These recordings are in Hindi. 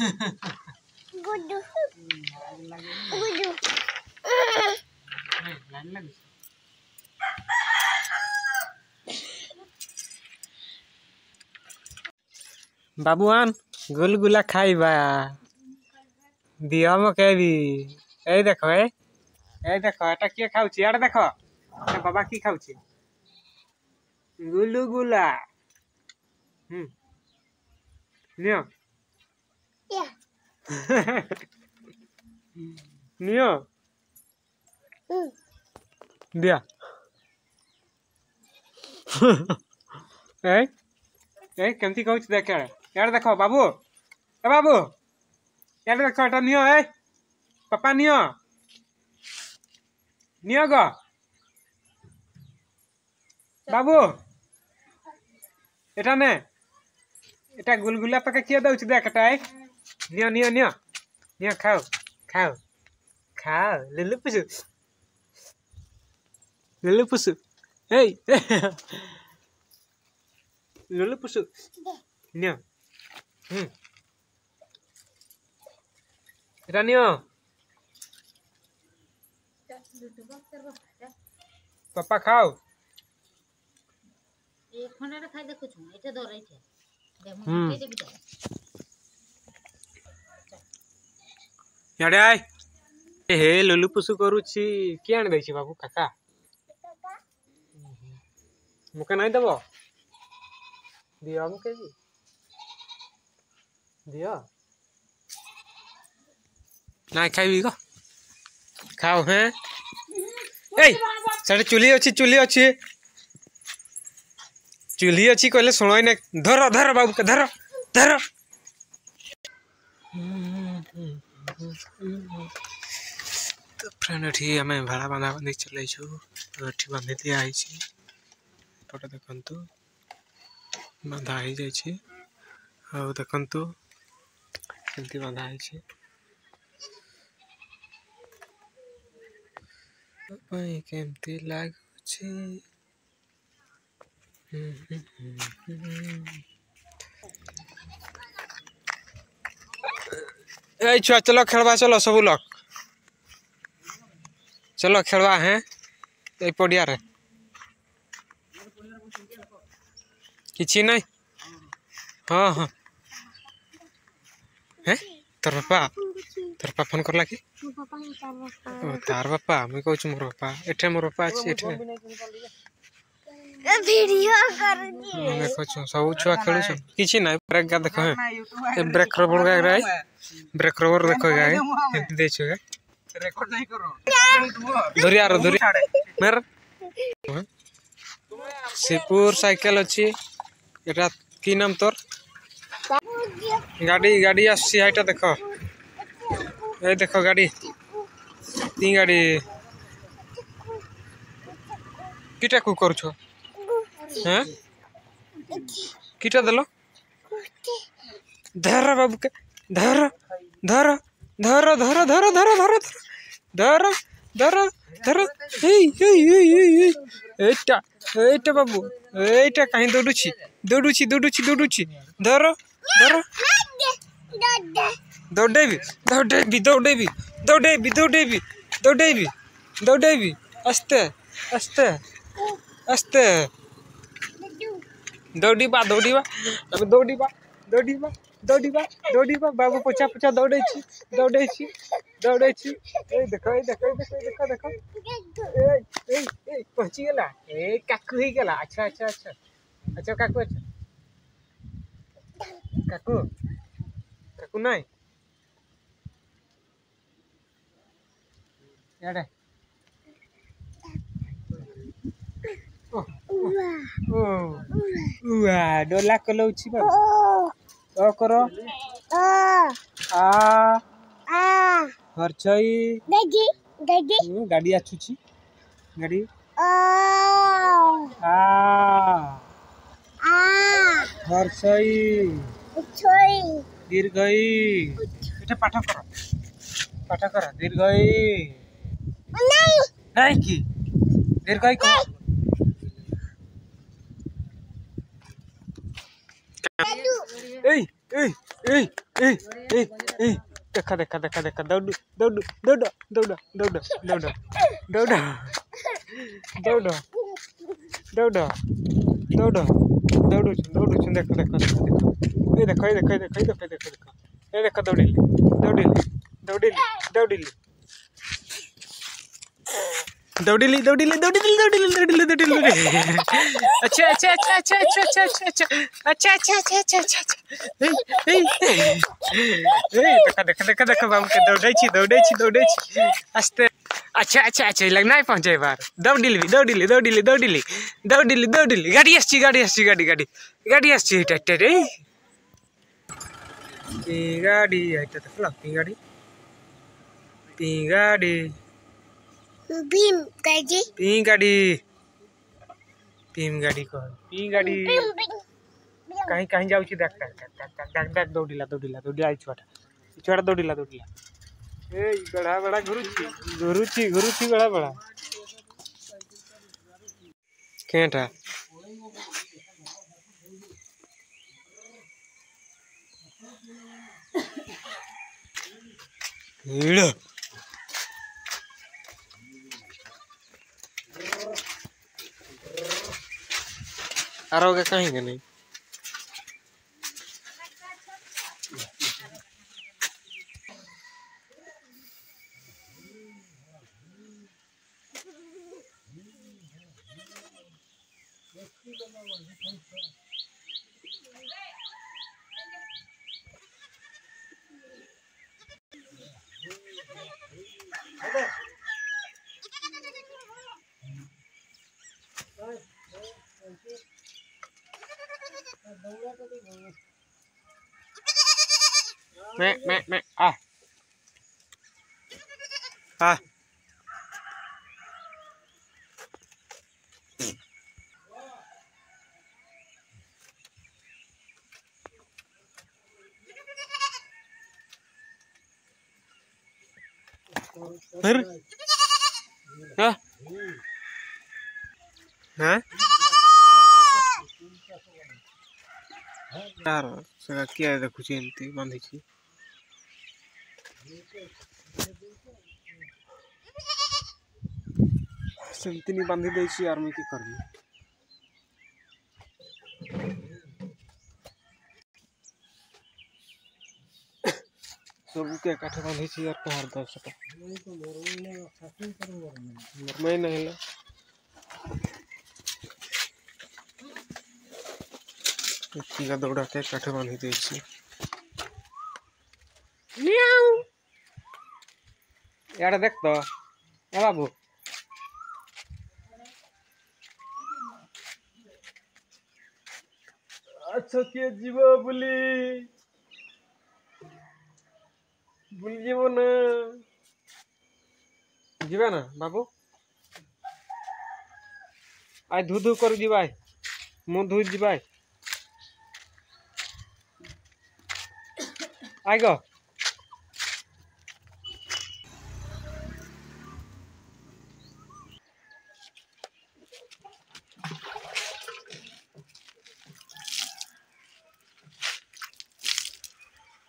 गुड्डू गुड्डू बाबुआन गुलगुला खाइबा दिया मकेबी ए देखो ए देखो एटा किए खाउची यार देखो बाबा की खाउची गुलगुला नियो या नियो दिया ए केमती कहूच देख यार देखो बाबू ए बाबू यार देखो एटा नियो ए पापा नियो नियो गो बाबू एटा ने एटा गुलगुला पके किए दउच देख एटा ए नियो नियो नियो नियो खाओ खाओ खाओ लुलु पुसु ए लुलु पुसु नियो एटा नियो पापा खाओ एक खंडा खाई देखु छु एते धर एते याडे आय हे लुलु पुसु करूची के आन दैछि बाबू काका मुके नहीं देबो दिया मुके जी दिया नहीं खाइबी गो खाओ हैं ए साडे चुली अच्छी कहले सुनो ही नहीं धर धर बाबू के धर धर तो फ्रेंड एठी हमें भाड़ा बांधा बांधी चले छु एठी बांधी दिया आई छी पटे देखंतु बांधा आई जाई छी आ देखंतु केमती बांधा आई छी पई केमती लागु छी ए छुआ चलो खेलवा चलो सब लोग चलो खेलवा हैं ए पड़िया रे किछि नहीं हाँ हाँ हैं तोर पापा फोन करला कि तार बापा मैं कहूँ मोर बापा एठे मोर बापा अछि एठे वीडियो कर देखो सब छुआ खेलु किछि नहीं ब्रेक का देखो ए ब्रेक रबर का रे ब्रेक रबर देखो गाय दे छु गे रिकॉर्ड नहीं करो धरिया रो धरि मेर सिपुर साइकिल अछि एटा की नाम तोर गाड़ी आसी हाइटा देखो ए देखो गाड़ी ती गाड़ी किटा को करू छो हैं किटा देलो धर बाबू के धर धर धर धर धर धर धर धर धर धर एटा एटा बाबू एटा कहीं दौड़ुची दौड़ुची दौड़ुची दौड़ुची धर धर दौड़ेबी दौड़ेबी दौड़ेबी दौड़ेबी दौड़ेबी दौड़ेबी दौड़ेबी आस्ते आस्ते आस्ते दौड़ीबा दौड़ीबा अब दौड़ीबा दौड़ीबा दौड़ीबा दौड़ीबा बाबू पछा पछा दौड़े छी दौड़े छी दौड़े छी ए देखो ए देखो ए देखो ए देखो देखो ए ए ए पहुंची गेला ए काकू ही गेला अच्छा अच्छा अच्छा अच्छा काकू अच्छा काकू काकू नहीं याडे ओ उआ डोला कलौची बा ओ करो आ हरचई दादी दादी गाड़ी आछुची गाड़ी आ हरचई छोई दीर्घई एटा पाठ कर दीर्घई नहीं नहीं की दीर्घई को এই এই এই এই এই এই দেখা দেখা দেখা দেখা দৌড় দৌড় দৌড় দৌড় দৌড় দৌড় দৌড় দৌড় দৌড় দৌড় দৌড়ুଛୁ ଦୌଡ଼ୁଛୁ ଦେଖ ଦେଖ ଦେଖ ଏଇ ଦେଖ ଏଇ ଦେଖ ଏଇ ଦେଖ ଏଇ ଦେଖ ଏଇ ଦେଖ ଦେଖ ଏଇ ଦେଖ ଦୌଡ଼ିଲି ଦୌଡ଼ିଲି ଦୌଡ଼ିଲି ଦୌଡ଼ିଲି दौड़िली दौड़िली दौड़िली दौड़िली दौड़िली दौड़िली अच्छा अच्छा अच्छा अच्छा अच्छा अच्छा अच्छा अच्छा अच्छा अच्छा अच्छा अच्छा देखा देखा देखा देखा बाबू के दौड़े छी आस्ते अच्छा अच्छा अच्छा लग नहीं पहुंचे बार दौड़िली दौड़िली दौड़िली दौड़िली दौड़िली दौड़िली गाड़ी आसी गाड़ी आसी गाड़ी गाड़ी गाड़ी आसी ट्रैक्टर रे गाड़ी आइता देखला गाड़ी गाड़ी भीम गाड़ी भीम गाड़ी कह पी गाड़ी कहीं कहीं जाऊँ देख देख देख दौड़िला दौड़िला दौड़िला छुआटा छुआटा दौड़िला दौड़िला ए गड़ा बड़ा घुरुची घुरुची घुरुची गड़ा बड़ा केटा हीड़ आरोगे कहीं के नहीं मैं आ फिर हाँ हाँ यार सगा किया देखुची एंती बांधिची सेमती नहीं बांधी देची यार मैं की करबी सब के काठे बांधिची यार कहार दो सका मैं नहीं ला का दौड़ा के काठे बांधी देची म्याऊ यार देख तो ए बाबू अच्छा के जीव बुली बुली जीव ना जीवा ना बाबू आई धू धू कर जीवा मुँह धू जीवा आई गो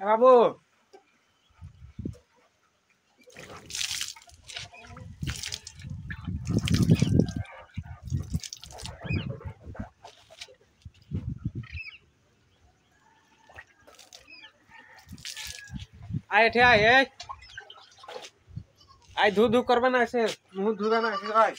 बाबू आए थे आए आई धू धू करबे ना ऐसे मुँह धुबे ना ऐसे आई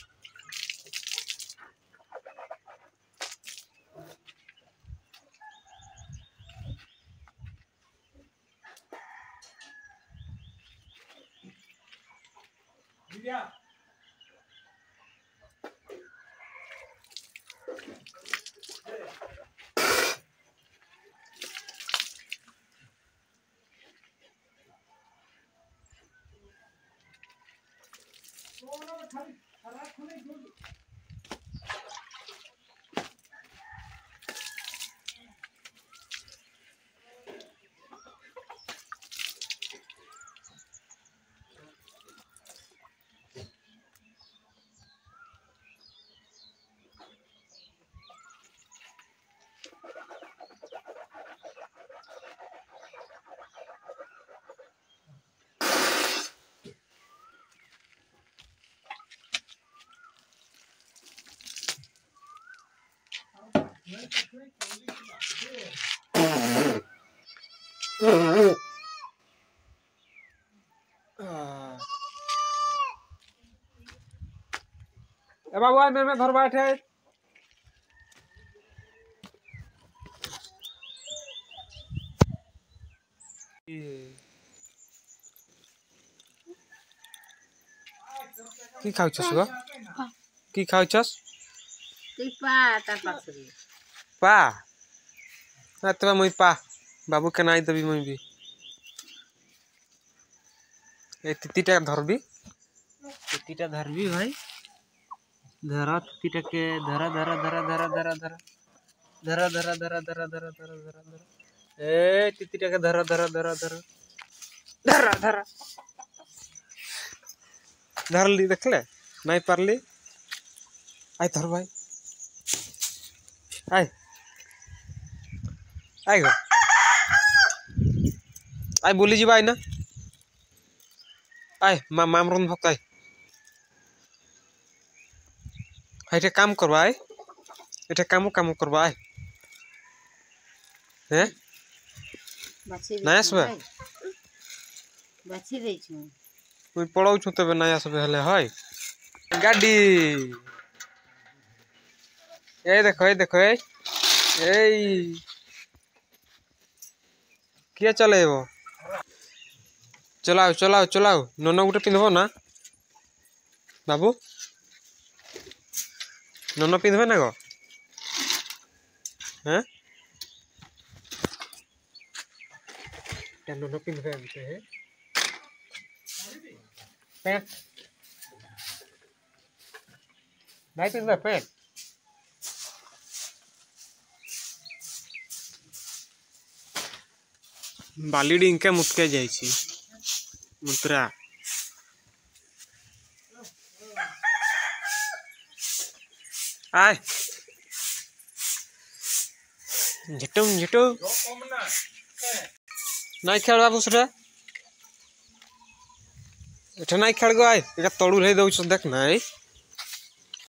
ए बाबू आ मैं धर बैठे की खाउछस गो की खाउछस पा तार पासरी पा तबे मुई पा बाबू के नाई देबी मुई भी ए तितिटा धरबी तितिटा धरबी भाई धरा तितिटा के धरा धरा धरा धरा धरा धरा धरा धरा धरा धरा धरा धरा धरा धरा ए तितिटा के धरा धरा धरा धरा धरा धरा धरली देखले नहीं पारली आई धर भाई आई आई गो आई बोली जी भाई ना आई मामरन भक्त आई এটা কাম করবা আই এটা কাম করবা আই হ্যাঁ নাই আসবে বাছি দেইছু তুই পড়াউছ তবে নাই আসবে হলে হয় গাড়ি এই দেখো এই কে চলাইব চলাও চলাও চলাও নন গোটে পিঁধব না বাবু नन पिंधबे ना गो हैं नन पिंधबे है पैंट नहीं पिंधबे पैंट बाली डिंके मुतके जाइछि मुत्रा आय झटू झटू नहीं खेल बाबू से एठे नहीं खेल गो आय तड़ू ले दौ देख ना